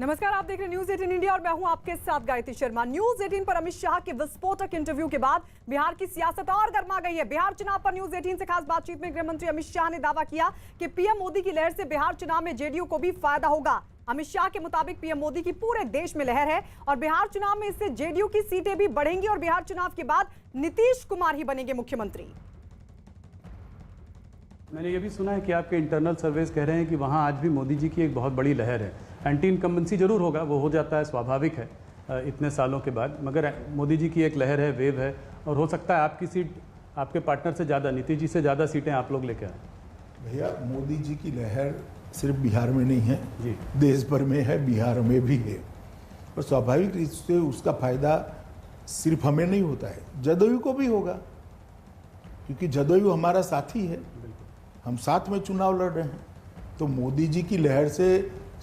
नमस्कार, आप देख रहे हैं न्यूज 18 इंडिया और मैं हूं आपके साथ गायत्री शर्मा। न्यूज 18 पर अमित शाह के विस्फोटक इंटरव्यू के बाद बिहार की सियासत और गर्मा गई है। बिहार चुनाव पर न्यूज 18 से खास बातचीत में गृह मंत्री अमित शाह ने दावा किया कि पीएम मोदी की लहर से बिहार चुनाव में जेडीयू को भी फायदा होगा। अमित शाह के मुताबिक पीएम मोदी की पूरे देश में लहर है और बिहार चुनाव में इससे जेडीयू की सीटें भी बढ़ेंगी और बिहार चुनाव के बाद नीतीश कुमार ही बनेंगे मुख्यमंत्री। मैंने ये भी सुना है कि आपके इंटरनल सर्वेस कह रहे हैं कि वहाँ आज भी मोदी जी की एक बहुत बड़ी लहर है। एंटी इनकम्बेंसी जरूर होगा, वो हो जाता है, स्वाभाविक है इतने सालों के बाद, मगर मोदी जी की एक लहर है, वेव है, और हो सकता है आपकी सीट आपके पार्टनर से ज़्यादा, नीतीश जी से ज़्यादा सीटें आप लोग लेकर आए। भैया, मोदी जी की लहर सिर्फ बिहार में नहीं है जी, देश भर में है, बिहार में भी है, और स्वाभाविक रूप से उसका फायदा सिर्फ हमें नहीं होता है, जदयू को भी होगा, क्योंकि जदयू हमारा साथी है, हम साथ में चुनाव लड़ रहे हैं। तो मोदी जी की लहर से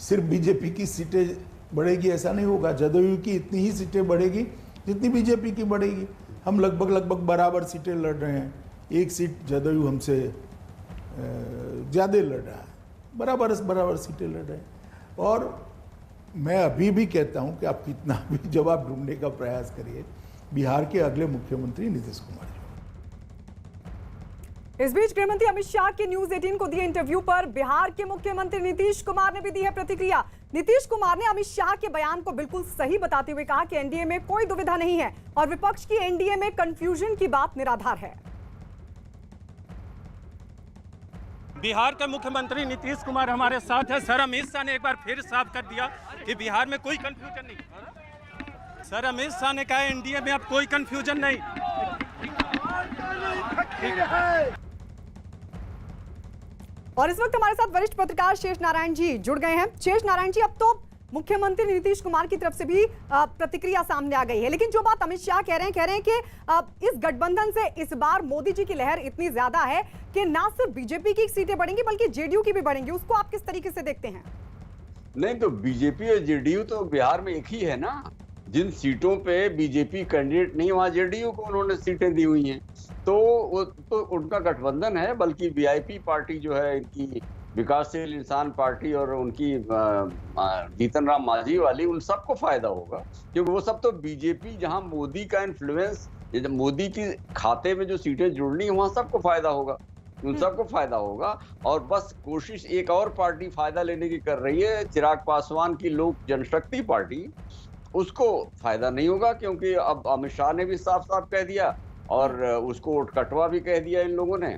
सिर्फ बीजेपी की सीटें बढ़ेगी ऐसा नहीं होगा, जदयू की इतनी ही सीटें बढ़ेगी जितनी बीजेपी की बढ़ेगी। हम लगभग बराबर सीटें लड़ रहे हैं, एक सीट जदयू हमसे ज़्यादा लड़ रहा है, बराबर सीटें लड़ रहे हैं। और मैं अभी भी कहता हूं कि आप कितना भी जवाब ढूंढने का प्रयास करिए, बिहार के अगले मुख्यमंत्री नीतीश कुमार। इस बीच गृहमंत्री अमित शाह के न्यूज 18 को दिए इंटरव्यू पर बिहार के मुख्यमंत्री नीतीश कुमार ने भी दी है प्रतिक्रिया। नीतीश कुमार ने अमित शाह के बयान को बिल्कुल सही बताते हुए कहा कि एनडीए में कोई दुविधा नहीं है और विपक्ष की एनडीए में कंफ्यूजन की बात निराधार है। बिहार के मुख्यमंत्री नीतीश कुमार हमारे साथ है। सर, अमित शाह ने एक बार फिर साफ कर दिया कि बिहार में कोई कंफ्यूजन नहीं। सर, अमित शाह ने कहा एनडीए में अब कोई कंफ्यूजन नहीं। और इस वक्त हमारे साथ वरिष्ठ पत्रकार शेष नारायण जी जुड़ गए हैं। शेष नारायण जी, अब तो मुख्यमंत्री नीतीश कुमार की तरफ से भी प्रतिक्रिया सामने आ गई है, लेकिन जो बात अमित शाह कह रहे हैं कि इस गठबंधन से इस बार मोदी जी की लहर इतनी ज्यादा है कि ना सिर्फ बीजेपी की सीटें बढ़ेंगी बल्कि जेडीयू की भी बढ़ेंगी। उसको आप किस तरीके से देखते हैं? नहीं तो बीजेपी और जेडीयू तो बिहार में एक ही है ना। जिन सीटों पे बीजेपी कैंडिडेट नहीं, वहां जेडीयू को उन्होंने सीटें दी हुई हैं, तो वो तो उनका गठबंधन है। बल्कि वीआईपी पार्टी जो है इनकी, विकासशील इंसान पार्टी और उनकी जीतन राम मांझी वाली, उन सबको फायदा होगा, क्योंकि वो सब तो बीजेपी, जहां मोदी का इन्फ्लुएंस, मोदी की खाते में जो सीटें जुड़नी है वहां सबको फायदा होगा, उन सबको फायदा होगा। और बस कोशिश एक और पार्टी फायदा लेने की कर रही है, चिराग पासवान की लोक जनशक्ति पार्टी, उसको फायदा नहीं होगा, क्योंकि अब अमित शाह ने भी साफ साफ कह दिया और उसको कटवा भी कह दिया इन लोगों ने।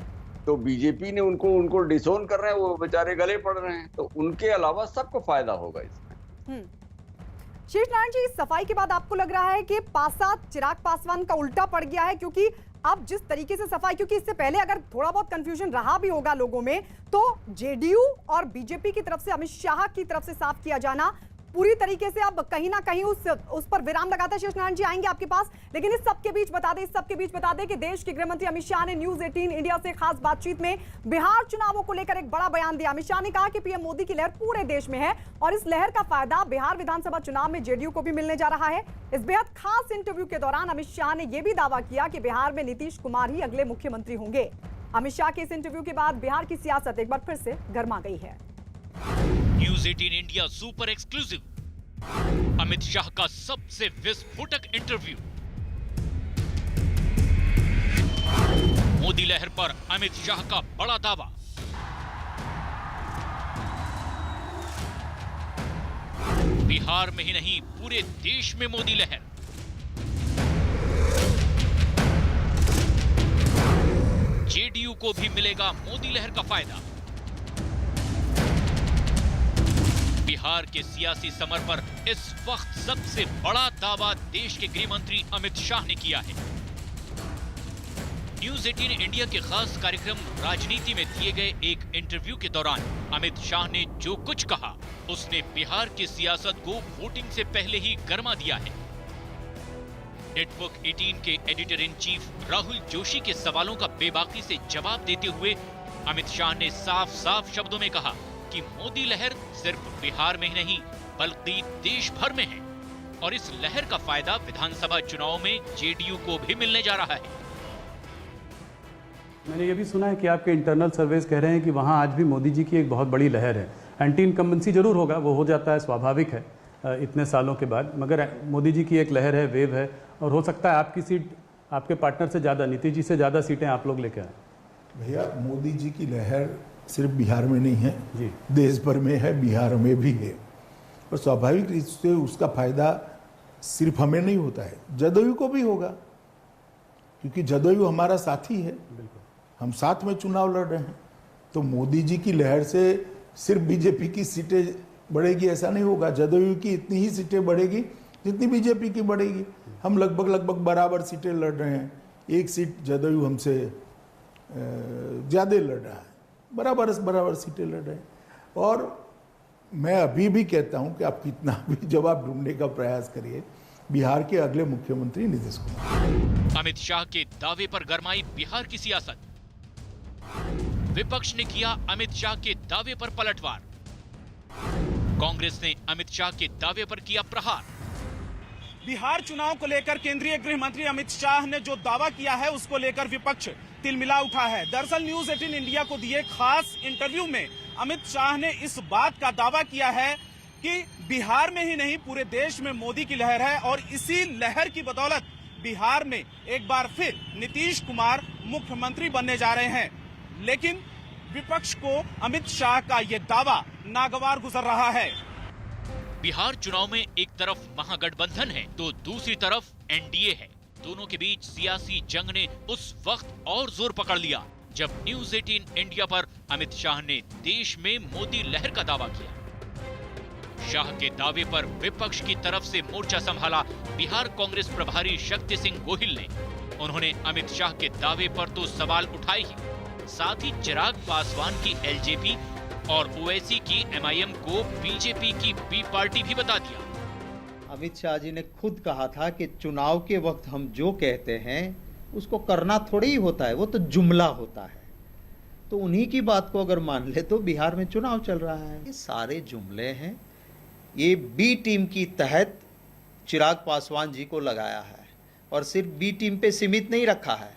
तो बीजेपी ने उनको डिसोन कर रहे हैं, वो बेचारे गले पड़ रहे हैं, तो उनके अलावा सबको फायदा होगा इसमें। शेष नारायण जी, सफाई के बाद आपको लग रहा है कि पासा चिराग पासवान का उल्टा पड़ गया है, क्योंकि अब जिस तरीके से सफाई, क्योंकि इससे पहले अगर थोड़ा बहुत कंफ्यूजन रहा भी होगा लोगों में, तो जेडीयू और बीजेपी की तरफ से, अमित शाह की तरफ से साफ किया जाना पूरी तरीके से अब कहीं ना कहीं उस पर विराम लगाता है। शेष नारायण जी, आएंगे आपके पास, लेकिन इस सबके बीच बता दें कि देश के गृह मंत्री अमित शाह ने न्यूज 18 इंडिया से खास बातचीत में बिहार चुनावों को लेकर एक बड़ा बयान दिया। अमित शाह ने कहा कि पीएम मोदी की लहर पूरे देश में है और इस लहर का फायदा बिहार विधानसभा चुनाव में जेडीयू को भी मिलने जा रहा है। इस बेहद खास इंटरव्यू के दौरान अमित शाह ने यह भी दावा किया कि बिहार में नीतीश कुमार ही अगले मुख्यमंत्री होंगे। अमित शाह के इस इंटरव्यू के बाद बिहार की सियासत एक बार फिर से गर्मा गई है। News 18 India super exclusive, Amit Shah का सबसे विस्फोटक इंटरव्यू। मोदी लहर पर अमित शाह का बड़ा दावा। बिहार में ही नहीं, पूरे देश में मोदी लहर। जेडीयू को भी मिलेगा मोदी लहर का फायदा। बिहार के सियासी समर पर इस वक्त सबसे बड़ा दावा देश के गृह मंत्री अमित शाह ने किया है। न्यूज 18 इंडिया के खास कार्यक्रम राजनीति में दिए गए एक इंटरव्यू के दौरान अमित शाह ने जो कुछ कहा, उसने बिहार की सियासत को वोटिंग से पहले ही गरमा दिया है। नेटवर्क 18 के editor in chief Rahul Joshi के सवालों का बेबाकी से जवाब देते हुए अमित शाह ने साफ साफ शब्दों में कहा कि मोदी लहर सिर्फ बिहार में ही नहीं बल्कि देश भर में है और इस लहर का फायदा विधानसभा चुनाव में जेडीयू को भी मिलने जा रहा है। मैंने ये भी सुना है कि आपके इंटरनल सर्वेस कह रहे हैं कि वहाँ आज भी मोदी जी की एक बहुत बड़ी लहर है। एंटी इनकम्बेंसी जरूर होगा, वो हो जाता है, स्वाभाविक है इतने सालों के बाद। मगर मोदी जी की एक लहर है, वेव है, और हो सकता है आपकी सीट आपके पार्टनर से ज़्यादा, नीतीश जी से ज़्यादा सीटें आप लोग लेके आए। भैया, मोदी जी की लहर सिर्फ बिहार में नहीं है जी, देश भर में है, बिहार में भी है, और स्वाभाविक रूप से उसका फायदा सिर्फ हमें नहीं होता है, जदयू को भी होगा, क्योंकि जदयू हमारा साथी है, हम साथ में चुनाव लड़ रहे हैं। तो मोदी जी की लहर से सिर्फ बीजेपी की सीटें बढ़ेगी ऐसा नहीं होगा, जदयू की इतनी ही सीटें बढ़ेगी जितनी बीजेपी की बढ़ेगी। हम लगभग बराबर सीटें लड़ रहे हैं, एक सीट जदयू हमसे ज़्यादा लड़ रहा है, बराबर सीटें लड़ रहे हैं। और मैं अभी भी कहता हूं कि आप कितना भी जवाब ढूंढने का प्रयास करिए, बिहार के अगले मुख्यमंत्री नीतीश कुमार। अमित शाह के दावे पर गरमाई बिहार की सियासत। विपक्ष ने किया अमित शाह के दावे पर पलटवार। कांग्रेस ने अमित शाह के दावे पर किया प्रहार। बिहार चुनाव को लेकर केंद्रीय गृह मंत्री अमित शाह ने जो दावा किया है उसको लेकर विपक्ष तिलमिला उठा है। दरअसल न्यूज 18 इंडिया को दिए खास इंटरव्यू में अमित शाह ने इस बात का दावा किया है कि बिहार में ही नहीं पूरे देश में मोदी की लहर है और इसी लहर की बदौलत बिहार में एक बार फिर नीतीश कुमार मुख्यमंत्री बनने जा रहे हैं। लेकिन विपक्ष को अमित शाह का ये दावा नागवार गुजर रहा है। बिहार चुनाव में एक तरफ महागठबंधन है तो दूसरी तरफ एनडीए है। दोनों के बीच सियासी जंग ने उस वक्त और जोर पकड़ लिया जब न्यूज 18 इंडिया पर अमित शाह ने देश में मोदी लहर का दावा किया। शाह के दावे पर विपक्ष की तरफ से मोर्चा संभाला बिहार कांग्रेस प्रभारी शक्ति सिंह गोहिल ने। उन्होंने अमित शाह के दावे पर तो सवाल उठाए ही, साथ ही चिराग पासवान की एलजेपी और ओवैसी की एमआईएम को बीजेपी की बी पार्टी भी बता दिया। अमित शाह जी ने खुद कहा था कि चुनाव के वक्त हम जो कहते हैं उसको करना थोड़ी ही होता है, वो तो जुमला होता है। तो उन्हीं की बात को अगर मान ले तो बिहार में चुनाव चल रहा है। ये सारे जुमले हैं, ये बी टीम की तहत चिराग पासवान जी को लगाया है और सिर्फ बी टीम पे सीमित नहीं रखा है,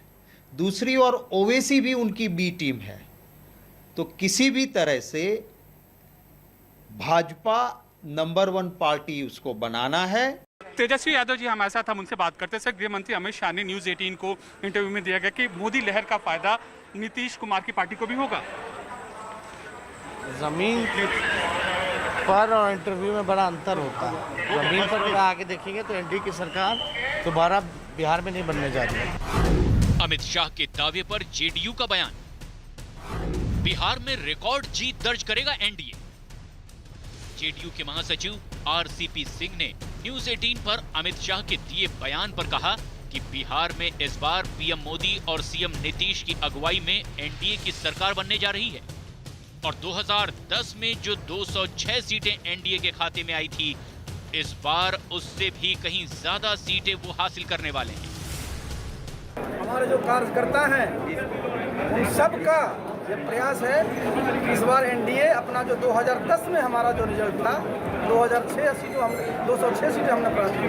दूसरी ओर ओवैसी भी उनकी बी टीम है। तो किसी भी तरह से भाजपा नंबर 1 पार्टी उसको बनाना है। तेजस्वी यादव जी हमारे साथ, हम उनसे बात करते हैं। गृह मंत्री अमित शाह ने न्यूज 18 को इंटरव्यू में दिया गया कि मोदी लहर का फायदा नीतीश कुमार की पार्टी को भी होगा। जमीन पर और इंटरव्यू में बड़ा अंतर होता है। जमीन पर अगर आगे देखेंगे तो एनडीए की सरकार दोबारा बिहार में नहीं बनने जा रही है। अमित शाह के दावे पर जेडीयू का बयान। बिहार में रिकॉर्ड जीत दर्ज करेगा एनडीए। जेडीयू के महासचिव आरसीपी सिंह ने न्यूज 18 पर अमित शाह के दिए बयान पर कहा कि बिहार में इस बार पीएम मोदी और सीएम नीतीश की अगुवाई में एनडीए की सरकार बनने जा रही है और 2010 में जो 206 सीटें एनडीए के खाते में आई थी, इस बार उससे भी कहीं ज्यादा सीटें वो हासिल करने वाले हैं। हमारे जो कार्यकर्ता हैं उन सब का ये प्रयास है कि इस बार एनडीए अपना जो 2010 में हमारा जो रिजल्ट था 206 सीटें हमने प्राप्त की,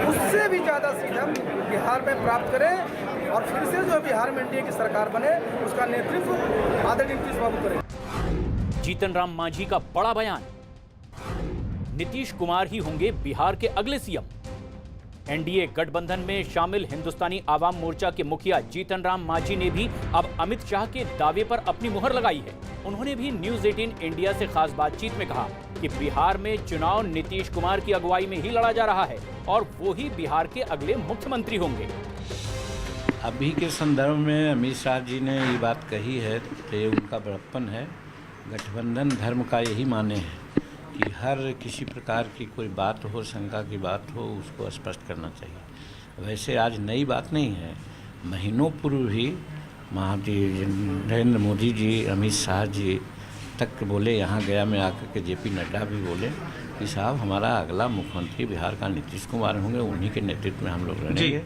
उससे भी ज़्यादा सीट हम बिहार में प्राप्त करें और फिर से जो बिहार में एनडीए की सरकार बने, उसका नेतृत्व आदरणीय नीतीश बाबू करें। जीतन राम मांझी का बड़ा बयान। नीतीश कुमार ही होंगे बिहार के अगले सीएम। एनडीए गठबंधन में शामिल हिंदुस्तानी आवाम मोर्चा के मुखिया जीतन राम मांझी ने भी अब अमित शाह के दावे पर अपनी मुहर लगाई है। उन्होंने भी न्यूज 18 इंडिया से खास बातचीत में कहा कि बिहार में चुनाव नीतीश कुमार की अगुवाई में ही लड़ा जा रहा है और वो ही बिहार के अगले मुख्यमंत्री होंगे। अभी के संदर्भ में अमित शाह जी ने ये बात कही है कि उनका बड़प्पन है। गठबंधन धर्म का यही माने है कि हर किसी प्रकार की कोई बात हो, शंका की बात हो, उसको स्पष्ट करना चाहिए। वैसे आज नई बात नहीं है, महीनों पूर्व भी नरेंद्र मोदी जी, अमित शाह जी तक बोले, यहाँ गया में आकर के जेपी नड्डा भी बोले कि साहब हमारा अगला मुख्यमंत्री बिहार का नीतीश कुमार होंगे, उन्हीं के नेतृत्व में हम लोग लड़ेंगे।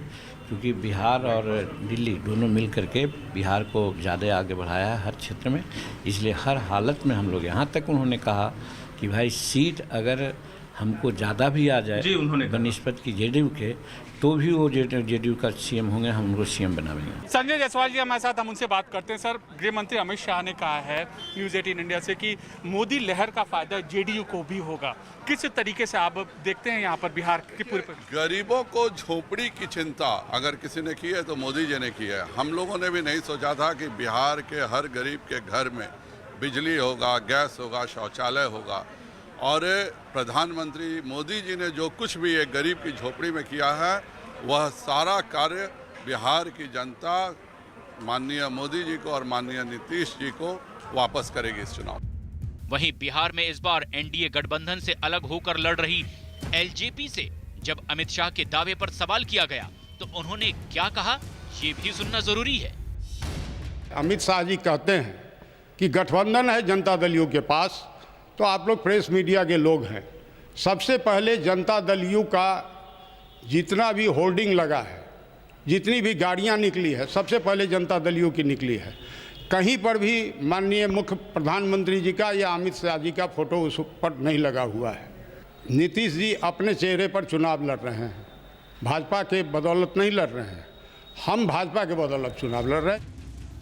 क्योंकि बिहार और दिल्ली दोनों मिल करके बिहार को ज़्यादा आगे बढ़ाया है हर क्षेत्र में, इसलिए हर हालत में हम लोग, यहाँ तक उन्होंने कहा कि भाई सीट अगर हमको ज़्यादा भी आ जाए जी, उन्होंने कहा। बनिस्पत की जेडीयू के, तो भी वो जेडीयू का सीएम होंगे, हम उनको सीएम बनाएंगे। संजय जायसवाल जी हमारे साथ, हम उनसे बात करते हैं। सर, गृह मंत्री अमित शाह ने कहा है न्यूज़ 18 इंडिया से कि मोदी लहर का फायदा जेडीयू को भी होगा। किस तरीके से आप देखते हैं यहाँ पर बिहार के पूरे गरीबों को झोपड़ी की चिंता अगर किसी ने की है तो मोदी जी ने की है। हम लोगों ने भी नहीं सोचा था कि बिहार के हर गरीब के घर में बिजली होगा, गैस होगा, शौचालय होगा। और प्रधानमंत्री मोदी जी ने जो कुछ भी एक गरीब की झोपड़ी में किया है, वह सारा कार्य बिहार की जनता माननीय मोदी जी को और माननीय नीतीश जी को वापस करेगी इस चुनाव। वहीं बिहार में इस बार एनडीए गठबंधन से अलग होकर लड़ रही एलजेपी से जब अमित शाह के दावे पर सवाल किया गया तो उन्होंने क्या कहा, ये भी सुनना जरूरी है। अमित शाह जी कहते हैं कि गठबंधन है जनता दल यू के पास, तो आप लोग प्रेस मीडिया के लोग हैं। सबसे पहले जनता दल यू का जितना भी होर्डिंग लगा है, जितनी भी गाड़ियां निकली है, सबसे पहले जनता दल यू की निकली है। कहीं पर भी माननीय मुख्य प्रधानमंत्री जी का या अमित शाह जी का फोटो उस पर नहीं लगा हुआ है। नीतीश जी अपने चेहरे पर चुनाव लड़ रहे हैं, भाजपा के बदौलत नहीं लड़ रहे हैं। हम भाजपा के बदौलत चुनाव लड़ रहे हैं।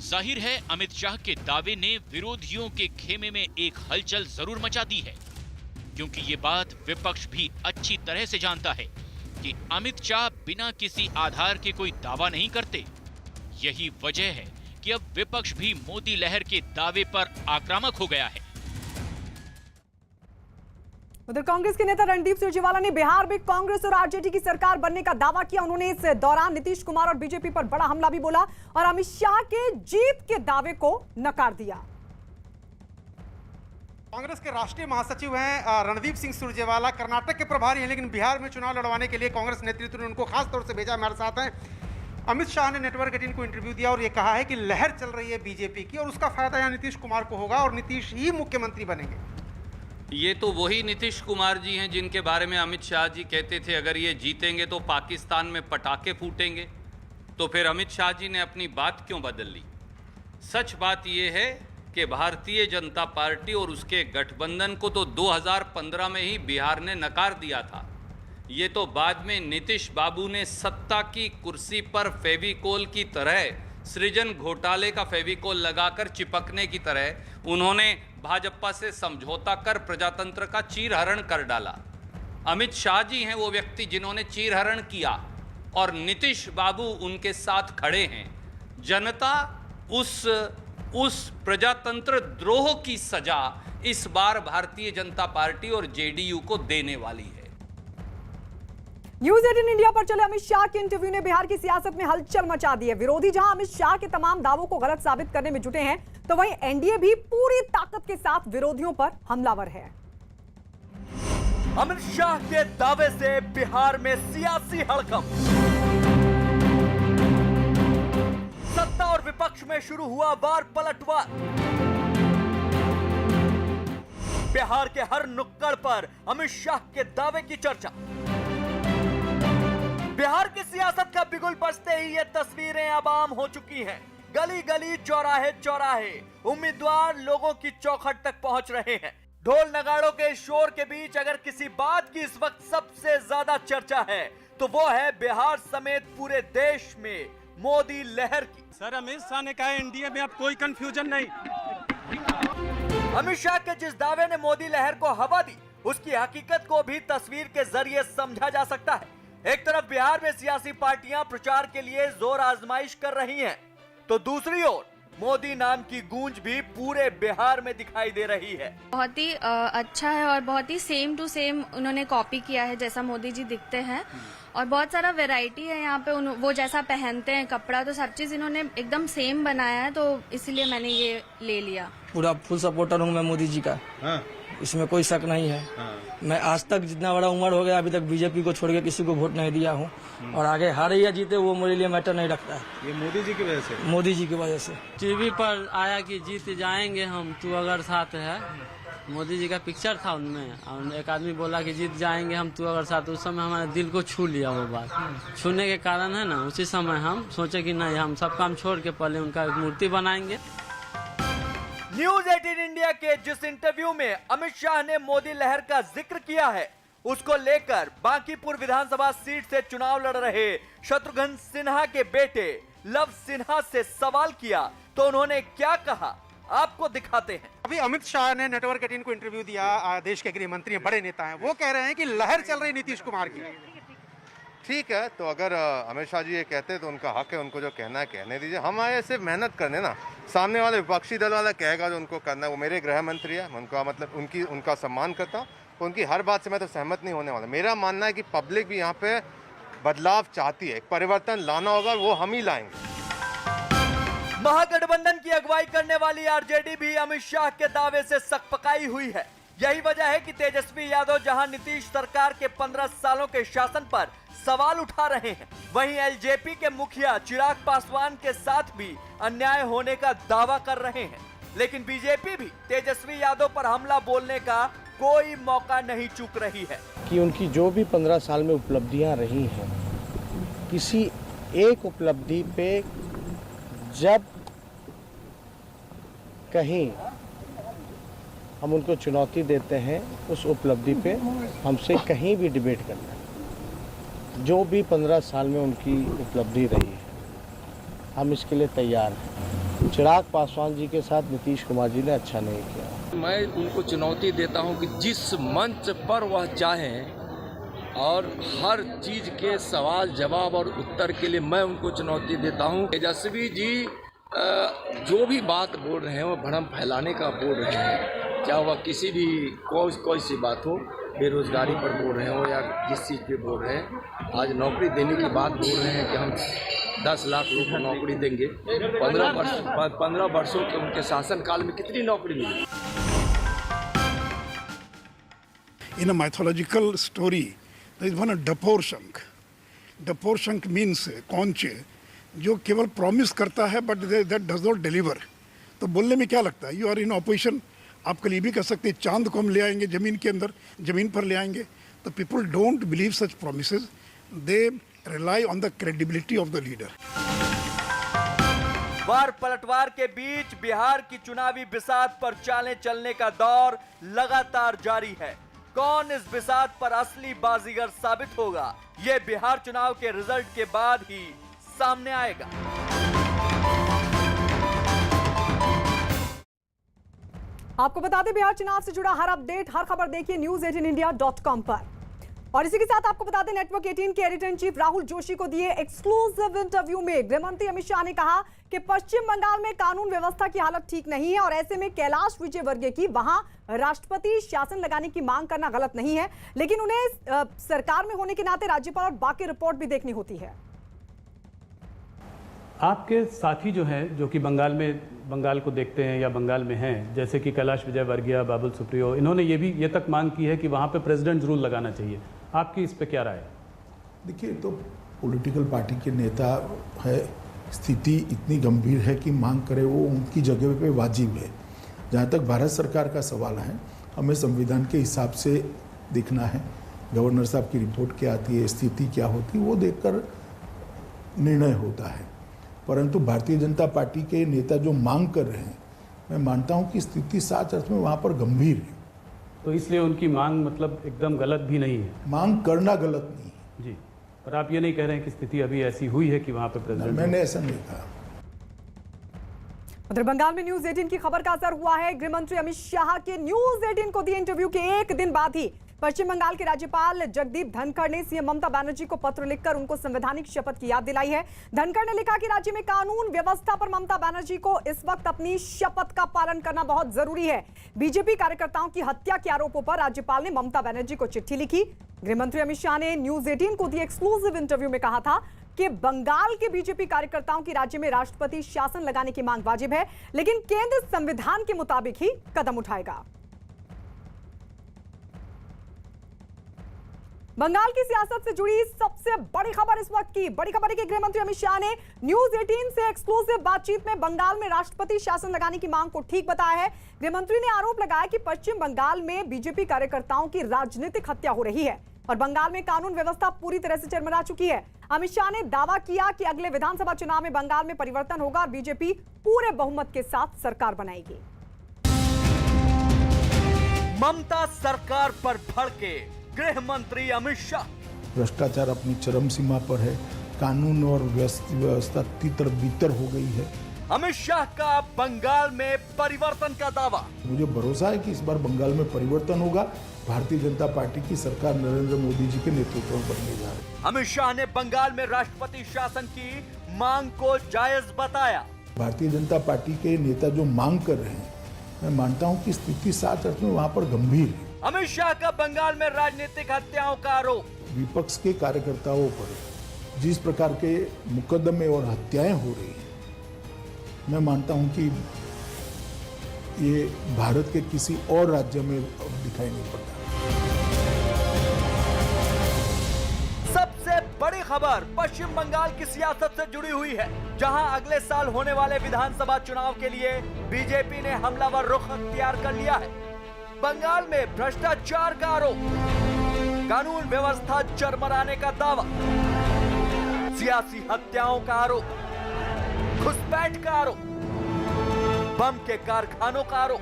जाहिर है अमित शाह के दावे ने विरोधियों के खेमे में एक हलचल जरूर मचा दी है, क्योंकि ये बात विपक्ष भी अच्छी तरह से जानता है कि अमित शाह बिना किसी आधार के कोई दावा नहीं करते। यही वजह है कि अब विपक्ष भी मोदी लहर के दावे पर आक्रामक हो गया है। उधर कांग्रेस के नेता रणदीप सुरजेवाला ने बिहार में कांग्रेस और आरजेडी की सरकार बनने का दावा किया। उन्होंने इस दौरान नीतीश कुमार और बीजेपी पर बड़ा हमला भी बोला और अमित शाह के जीत के दावे को नकार दिया। कांग्रेस के राष्ट्रीय महासचिव हैं रणदीप सिंह सुरजेवाला, कर्नाटक के प्रभारी हैं, लेकिन बिहार में चुनाव लड़वाने के लिए कांग्रेस नेतृत्व ने उनको खास तौर से भेजा। हमारे साथ हैं अमित शाह ने नेटवर्क 18 को इंटरव्यू दिया और ये कहा है कि लहर चल रही है बीजेपी की और उसका फायदा यहाँ नीतीश कुमार को होगा और नीतीश ही मुख्यमंत्री बनेंगे। ये तो वही नीतीश कुमार जी हैं जिनके बारे में अमित शाह जी कहते थे अगर ये जीतेंगे तो पाकिस्तान में पटाखे फूटेंगे। तो फिर अमित शाह जी ने अपनी बात क्यों बदल ली? सच बात ये है कि भारतीय जनता पार्टी और उसके गठबंधन को तो 2015 में ही बिहार ने नकार दिया था। ये तो बाद में नीतीश बाबू ने सत्ता की कुर्सी पर फेविकोल की तरह, सृजन घोटाले का फेविकोल लगाकर चिपकने की तरह उन्होंने भाजपा से समझौता कर प्रजातंत्र का चीरहरण कर डाला। अमित शाह जी हैं वो व्यक्ति जिन्होंने चीरहरण किया और नीतीश बाबू उनके साथ खड़े हैं। जनता उस प्रजातंत्र द्रोह की सजा इस बार भारतीय जनता पार्टी और जेडीयू को देने वाली है। न्यूज़ 18 इंडिया पर चले अमित शाह के इंटरव्यू ने बिहार की सियासत में हलचल मचा दी है। विरोधी जहां अमित शाह के तमाम दावों को गलत साबित करने में जुटे हैं, तो वहीं एनडीए भी पूरी ताकत के साथ विरोधियों पर हमलावर है। अमित शाह के दावे से बिहार में सियासी हड़कंप, सत्ता और विपक्ष में शुरू हुआ वार पलटवार। बिहार के हर नुक्कड़ पर अमित शाह के दावे की चर्चा। बिहार की सियासत का बिगुल बजते ही ये तस्वीरें अब आम हो चुकी हैं। गली गली, चौराहे चौराहे उम्मीदवार लोगों की चौखट तक पहुंच रहे हैं। ढोल नगाड़ों के शोर के बीच अगर किसी बात की इस वक्त सबसे ज्यादा चर्चा है तो वो है बिहार समेत पूरे देश में मोदी लहर की। सर, अमित शाह ने कहा एनडीए में अब कोई कंफ्यूजन नहीं। अमित शाह के जिस दावे ने मोदी लहर को हवा दी, उसकी हकीकत को भी तस्वीर के जरिए समझा जा सकता है। एक तरफ बिहार में सियासी पार्टियां प्रचार के लिए जोर आजमाइश कर रही हैं, तो दूसरी ओर मोदी नाम की गूंज भी पूरे बिहार में दिखाई दे रही है। बहुत ही अच्छा है और बहुत ही सेम टू सेम उन्होंने कॉपी किया है जैसा मोदी जी दिखते हैं, और बहुत सारा वैरायटी है यहाँ पे। वो जैसा पहनते हैं कपड़ा, तो सब चीज इन्होंने एकदम सेम बनाया है, तो इसलिए मैंने ये ले लिया। पूरा फुल सपोर्टर हूँ मैं मोदी जी का। हाँ। इसमें कोई शक नहीं है। हाँ। मैं आज तक जितना बड़ा उम्र हो गया अभी तक बीजेपी को छोड़ के किसी को वोट नहीं दिया हूँ, और आगे हारे या जीते वो मेरे लिए मैटर नहीं रखता है। ये मोदी जी की वजह से? मोदी जी की वजह से। टीवी पर आया कि जीत जाएंगे हम, तू अगर साथ है। मोदी जी का पिक्चर था उनमें, और एक आदमी बोला कि जीत जाएंगे हम, तू अगर साथ। उस समय हमारे दिल को छू लिया वो बात। छूने के कारण है ना, उसी समय हम सोचे कि नहीं, हम सब काम छोड़ के पहले उनका एक मूर्ति बनाएंगे। न्यूज़ 18 इंडिया के जिस इंटरव्यू में अमित शाह ने मोदी लहर का जिक्र किया है, उसको लेकर बांकीपुर विधानसभा सीट से चुनाव लड़ रहे शत्रुघ्न सिन्हा के बेटे लव सिन्हा से सवाल किया तो उन्होंने क्या कहा, आपको दिखाते हैं। अभी अमित शाह ने नेटवर्क 18 को इंटरव्यू दिया, देश के गृह मंत्री हैं, बड़े नेता हैं, वो कह रहे हैं कि लहर चल रही नीतीश कुमार की। ठीक है, तो अगर अमित शाह जी ये कहते हैं तो उनका हक है, उनको जो कहना है कहने दीजिए। हम आए सिर्फ मेहनत करने ना, सामने वाले विपक्षी दल वाला कहेगा जो उनको करना है, वो मेरे गृह मंत्री है, उनका मतलब उनका सम्मान करता हूँ, उनकी हर बात से मैं तो सहमत नहीं होने वाला। मेरा मानना है कि पब्लिक भी यहाँ पे बदलाव चाहती है, एक परिवर्तन लाना होगा, वो हम ही लाएंगे। महागठबंधन की अगुवाई करने वाली आरजेडी भी अमित शाह के दावे से सकपकाई हुई है। यही वजह है कि तेजस्वी यादव जहां नीतीश सरकार के 15 सालों के शासन पर सवाल उठा रहे हैं, वहीं एलजेपी के मुखिया चिराग पासवान के साथ भी अन्याय होने का दावा कर रहे हैं। लेकिन बीजेपी भी तेजस्वी यादव पर हमला बोलने का कोई मौका नहीं चूक रही है कि उनकी जो भी 15 साल में उपलब्धियां रही हैं, किसी एक उपलब्धि पे जब कहीं हम उनको चुनौती देते हैं, उस उपलब्धि पे हमसे कहीं भी डिबेट करना है। जो भी 15 साल में उनकी उपलब्धि रही है, हम इसके लिए तैयार हैं। चिराग पासवान जी के साथ नीतीश कुमार जी ने अच्छा नहीं किया। मैं उनको चुनौती देता हूं कि जिस मंच पर वह चाहें और हर चीज के सवाल जवाब और उत्तर के लिए मैं उनको चुनौती देता हूं। तेजस्वी जी जो भी बात बोल रहे हैं वो भ्रम फैलाने का बोल रहे हैं, चाहे वह किसी भी कोई सी बात हो, बेरोजगारी पर बोल रहे हो या जिस चीज़ पे बोल रहे हैं। आज नौकरी देने की बात बोल रहे हैं कि हम 10 लाख लोगों को नौकरी देंगे। 15 वर्षों के उनके शासनकाल में कितनी नौकरी मिली? In a mythological story, there is one Dapur Shankh. Dapur Shankh means कौनचे, जो केवल प्रॉमिस करता है but that does not deliver. तो बोलने में क्या लगता है, यू आर इन ऑपोजिशन। आप कल ये भी कर सकते हैं चांद को हम ले आएंगे जमीन के अंदर, जमीन पर ले आएंगे। तो people don't believe such promises, they rely on the credibility of the leader. वार पलटवार के बीच बिहार की चुनावी बिसात पर चालें चलने का दौर लगातार जारी है। कौन इस बिसात पर असली बाजीगर साबित होगा, ये बिहार चुनाव के रिजल्ट के बाद ही सामने आएगा। आपको बता दें, बिहार चुनाव से जुड़ा हर अपडेट, हर खबर देखिए news18india.com पर। और इसी के साथ आपको बता दें, नेटवर्क 18 के editor in chief Rahul Joshi को दिए एक्सक्लूसिव इंटरव्यू में गृह मंत्री अमित शाह ने कहा कि पश्चिम बंगाल में कानून व्यवस्था की हालत ठीक नहीं है और ऐसे में कैलाश विजयवर्गीय की वहां राष्ट्रपति शासन लगाने की मांग करना गलत नहीं है, लेकिन उन्हें सरकार में होने के नाते राज्यपाल और बाकी रिपोर्ट भी देखनी होती है। आपके साथी जो हैं, जो कि बंगाल को देखते हैं या बंगाल में हैं, जैसे कि कैलाश विजयवर्गीय, बाबुल सुप्रियो, इन्होंने ये तक मांग की है कि वहाँ पे प्रेसिडेंट रूल लगाना चाहिए। आपकी इस पे क्या राय है? देखिए, तो पॉलिटिकल पार्टी के नेता है, स्थिति इतनी गंभीर है कि मांग करे वो उनकी जगह पे वाजिब है। जहाँ तक भारत सरकार का सवाल है, हमें संविधान के हिसाब से देखना है, गवर्नर साहब की रिपोर्ट क्या आती है, स्थिति क्या होती है, वो देखकर निर्णय होता है। परंतु भारतीय जनता पार्टी के नेता जो मांग कर रहे हैं, मैं मानता हूं कि स्थिति सच अर्थ में वहां पर गंभीर है। तो इसलिए उनकी मांग मतलब एकदम गलत भी नहीं है? मांग करना गलत नहीं है जी, पर आप ये नहीं कह रहे हैं कि स्थिति अभी ऐसी हुई है कि वहां पर प्रेसिडेंट? मैंने ऐसा नहीं कहा। उधर बंगाल में न्यूज 18 की खबर का असर हुआ है। गृह मंत्री अमित शाह के न्यूज 18 को दिए इंटरव्यू के एक दिन बाद ही पश्चिम बंगाल के राज्यपाल जगदीप धनखड़ ने सीएम ममता बनर्जी को पत्र लिखकर उनको संवैधानिक शपथ की याद दिलाई है। धनखड़ ने लिखा कि राज्य में कानून व्यवस्था पर ममता बनर्जी को इस वक्त अपनी शपथ का पालन करना बहुत जरूरी है। बीजेपी कार्यकर्ताओं की हत्या के आरोपों पर राज्यपाल ने ममता बनर्जी को चिट्ठी लिखी। गृह मंत्री अमित शाह ने न्यूज 18 को दिए एक्सक्लूसिव इंटरव्यू में कहा था कि बंगाल के बीजेपी कार्यकर्ताओं की राज्य में राष्ट्रपति शासन लगाने की मांग वाजिब है, लेकिन केंद्र संविधान के मुताबिक ही कदम उठाएगा। बंगाल की सियासत से जुड़ी सबसे बड़ी खबर इस वक्त की बड़ी खबर है कि गृह मंत्री अमित शाह ने न्यूज 18 से एक्सक्लूसिव बातचीत में बंगाल में राष्ट्रपति शासन लगाने की मांग को ठीक बताया है। गृह मंत्री ने आरोप लगाया कि पश्चिम बंगाल में बीजेपी कार्यकर्ताओं की राजनीतिक हत्या हो रही है और बंगाल में कानून व्यवस्था पूरी तरह से चरमरा चुकी है। अमित शाह ने दावा किया कि अगले विधानसभा चुनाव में बंगाल में परिवर्तन होगा और बीजेपी पूरे बहुमत के साथ सरकार बनाएगी। ममता सरकार पर भड़के, गृह मंत्री अमित शाह। भ्रष्टाचार अपनी चरम सीमा पर है, कानून और व्यवस्था तितर बितर हो गई है। अमित शाह का बंगाल में परिवर्तन का दावा। मुझे भरोसा है कि इस बार बंगाल में परिवर्तन होगा। भारतीय जनता पार्टी की सरकार नरेंद्र मोदी जी के नेतृत्व में बनने जा रही है। अमित शाह ने बंगाल में राष्ट्रपति शासन की मांग को जायज बताया। भारतीय जनता पार्टी के नेता जो मांग कर रहे हैं, मैं मानता हूं कि स्थिति साच अर्थ में वहां पर गंभीर है। अमित शाह का बंगाल में राजनीतिक हत्याओं का आरोप। विपक्ष के कार्यकर्ताओं पर जिस प्रकार के मुकदमे और हत्याएं हो रही हैं, मैं मानता हूं कि ये भारत के किसी और राज्य में दिखाई नहीं पड़ता। सबसे बड़ी खबर पश्चिम बंगाल की सियासत से जुड़ी हुई है, जहां अगले साल होने वाले विधानसभा चुनाव के लिए बीजेपी ने हमलावर रुख अख्तियार कर लिया है। बंगाल में भ्रष्टाचार का आरोप, कानून व्यवस्था चरमराने का दावा, सियासी हत्याओं का आरोप, घुसपैठ का आरोप, बम के कारखानों का आरोप।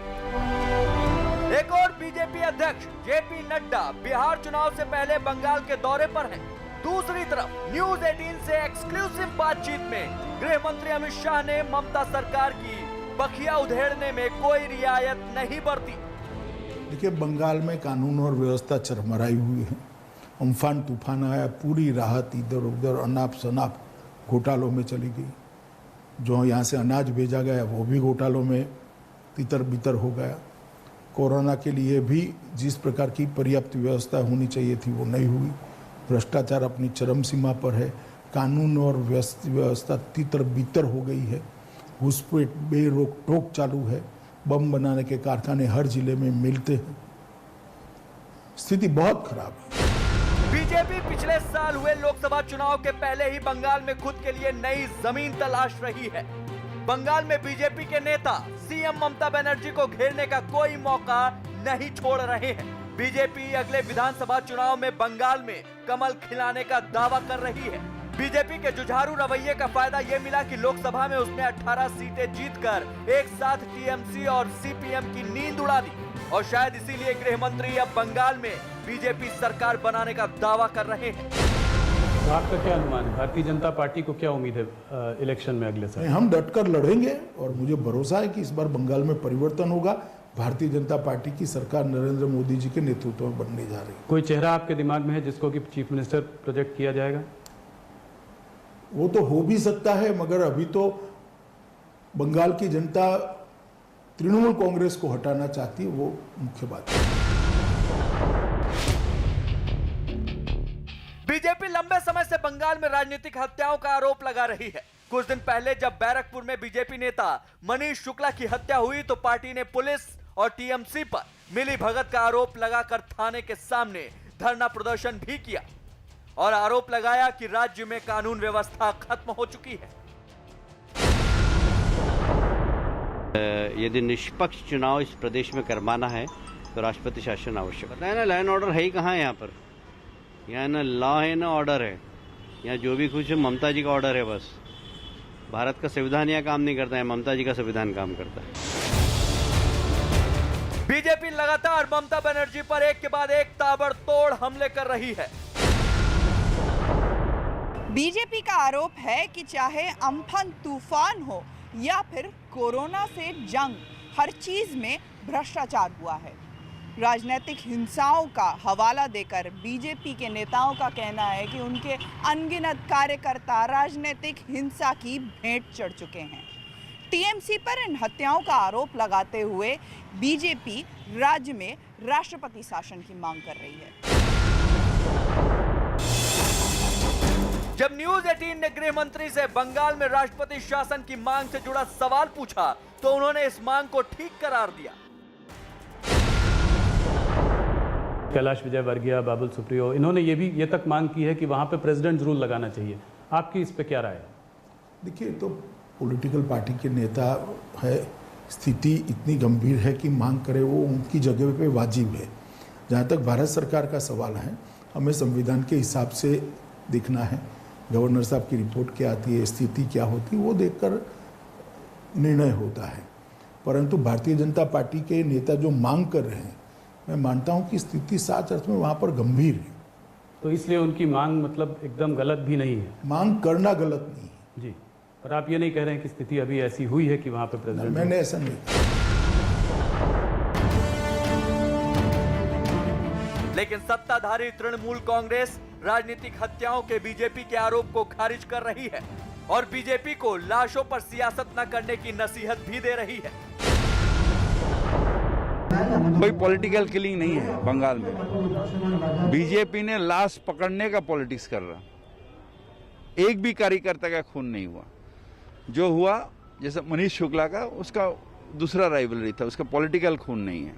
एक और बीजेपी अध्यक्ष जेपी नड्डा बिहार चुनाव से पहले बंगाल के दौरे पर हैं। दूसरी तरफ न्यूज 18 से एक्सक्लूसिव बातचीत में गृह मंत्री अमित शाह ने ममता सरकार की बखिया उधेड़ने में कोई रियायत नहीं बरती। देखिए, बंगाल में कानून और व्यवस्था चरमराई हुई है। अम्फान तूफान आया, पूरी राहत इधर उधर अनाप शनाप घोटालों में चली गई। जो यहाँ से अनाज भेजा गया वो भी घोटालों में तितर बितर हो गया। कोरोना के लिए भी जिस प्रकार की पर्याप्त व्यवस्था होनी चाहिए थी वो नहीं हुई। भ्रष्टाचार अपनी चरम सीमा पर है, कानून और व्यवस्था तितर बितर हो गई है। घुसपैठ बेरोक टोक चालू है। बम बनाने के कारखाने हर जिले में मिलते हैं। स्थिति बहुत खराब है। बीजेपी पिछले साल हुए लोकसभा चुनाव के पहले ही बंगाल में खुद के लिए नई जमीन तलाश रही है। बंगाल में बीजेपी के नेता सीएम ममता बनर्जी को घेरने का कोई मौका नहीं छोड़ रहे हैं। बीजेपी अगले विधानसभा चुनाव में बंगाल में कमल खिलाने का दावा कर रही है। बीजेपी के जुझारू रवैये का फायदा ये मिला कि लोकसभा में उसने 18 सीटें जीतकर एक साथ टीएमसी और सीपीएम की नींद उड़ा दी, और शायद इसीलिए गृह मंत्री अब बंगाल में बीजेपी सरकार बनाने का दावा कर रहे हैं। तो आपका क्या अनुमान है, भारतीय जनता पार्टी को क्या उम्मीद है इलेक्शन में अगले साल? हम डटकर लड़ेंगे और मुझे भरोसा है कि इस बार बंगाल में परिवर्तन होगा। भारतीय जनता पार्टी की सरकार नरेंद्र मोदी जी के नेतृत्व में बनने जा रही है। कोई चेहरा आपके दिमाग में है जिसको कि चीफ मिनिस्टर प्रोजेक्ट किया जाएगा? वो तो हो भी सकता है, मगर अभी तो बंगाल की जनता तृणमूल कांग्रेस को हटाना चाहती है, वो मुख्य बात है। बीजेपी लंबे समय से बंगाल में राजनीतिक हत्याओं का आरोप लगा रही है। कुछ दिन पहले जब बैरकपुर में बीजेपी नेता मनीष शुक्ला की हत्या हुई तो पार्टी ने पुलिस और टीएमसी पर मिली भगत का आरोप लगाकर थाने के सामने धरना प्रदर्शन भी किया और आरोप लगाया कि राज्य में कानून व्यवस्था खत्म हो चुकी है। यदि निष्पक्ष चुनाव इस प्रदेश में करवाना है तो राष्ट्रपति शासन आवश्यक है ना। लॉ एंड ऑर्डर है ही कहाँ है यहाँ पर? यहाँ ना लॉ है ना ऑर्डर है। यहाँ जो भी कुछ है ममता जी का ऑर्डर है बस। भारत का संविधान यहाँ काम नहीं करता है, ममता जी का संविधान काम करता है। बीजेपी लगातार ममता बनर्जी पर एक के बाद एक ताबड़तोड़ हमले कर रही है। बीजेपी का आरोप है कि चाहे अम्फन तूफान हो या फिर कोरोना से जंग, हर चीज में भ्रष्टाचार हुआ है। राजनीतिक हिंसाओं का हवाला देकर बीजेपी के नेताओं का कहना है कि उनके अनगिनत कार्यकर्ता राजनीतिक हिंसा की भेंट चढ़ चुके हैं। टीएमसी पर इन हत्याओं का आरोप लगाते हुए बीजेपी राज्य में राष्ट्रपति शासन की मांग कर रही है। जब न्यूज 18 ने गृह मंत्री से बंगाल में राष्ट्रपति शासन की मांग से जुड़ा सवाल पूछा तो उन्होंने इस मांग को ठीक करार दिया। कैलाश विजयवर्गीय, बाबुल सुप्रियो, इन्होंने ये तक मांग की है कि वहां पे प्रेसिडेंट रूल लगाना चाहिए। आपकी इस पे क्या राय है? देखिए, तो पॉलिटिकल पार्टी के नेता है, स्थिति इतनी गंभीर है कि मांग करे वो उनकी जगह पे वाजिब है। जहाँ तक भारत सरकार का सवाल है, हमें संविधान के हिसाब से देखना है। गवर्नर साहब की रिपोर्ट क्या आती है, स्थिति क्या होती है, वो देखकर निर्णय होता है। परंतु भारतीय जनता पार्टी के नेता जो मांग कर रहे हैं मैं मानता हूं कि स्थिति सच अर्थ में वहां पर गंभीर है। तो इसलिए उनकी मांग मतलब एकदम गलत भी नहीं है। मांग करना गलत नहीं है जी, पर आप ये नहीं कह रहे हैं कि स्थिति अभी ऐसी हुई है कि वहां पर प्रेसिडेंट। मैंने ऐसा नहीं कहा। लेकिन सत्ताधारी तृणमूल कांग्रेस राजनीतिक हत्याओं के बीजेपी के आरोप को खारिज कर रही है और बीजेपी को लाशों पर सियासत न करने की नसीहत भी दे रही है। कोई पॉलिटिकल किलिंग नहीं है बंगाल में। बीजेपी ने लाश पकड़ने का पॉलिटिक्स कर रहा, एक भी कार्यकर्ता का खून नहीं हुआ। जो हुआ जैसे मनीष शुक्ला का, उसका दूसरा राइवलरी था, उसका पॉलिटिकल खून नहीं है।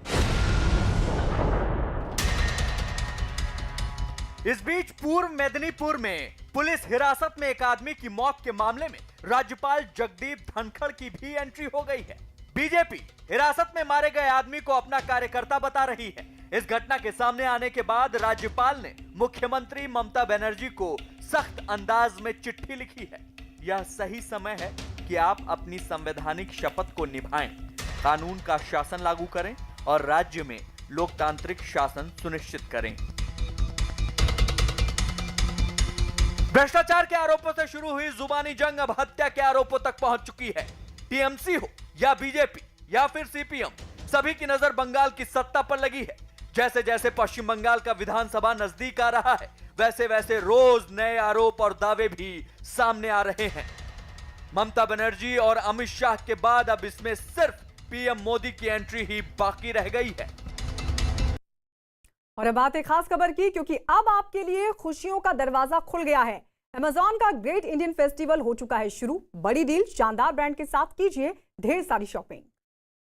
इस बीच पूर्व मेदिनीपुर में पुलिस हिरासत में एक आदमी की मौत के मामले में राज्यपाल जगदीप धनखड़ की भी एंट्री हो गई है। बीजेपी हिरासत में मारे गए आदमी को अपना कार्यकर्ता बता रही है। इस घटना के सामने आने के बाद राज्यपाल ने मुख्यमंत्री ममता बनर्जी को सख्त अंदाज में चिट्ठी लिखी है। यह सही समय है कि आप अपनी संवैधानिक शपथ को निभाएं, कानून का शासन लागू करें और राज्य में लोकतांत्रिक शासन सुनिश्चित करें। भ्रष्टाचार के आरोपों से शुरू हुई जुबानी जंग अब हत्या के आरोपों तक पहुंच चुकी है। टीएमसी हो या बीजेपी या फिर सीपीएम, सभी की नजर बंगाल की सत्ता पर लगी है। जैसे जैसे पश्चिम बंगाल का विधानसभा नजदीक आ रहा है, वैसे वैसे रोज नए आरोप और दावे भी सामने आ रहे हैं। ममता बनर्जी और अमित शाह के बाद अब इसमें सिर्फ पीएम मोदी की एंट्री ही बाकी रह गई है। और अब बात एक खास खबर की, क्योंकि अब आपके लिए खुशियों का दरवाजा खुल गया है। अमेज़न का ग्रेट इंडियन फेस्टिवल हो चुका है शुरू। बड़ी डील, शानदार ब्रांड के साथ कीजिए ढेर सारी शॉपिंग।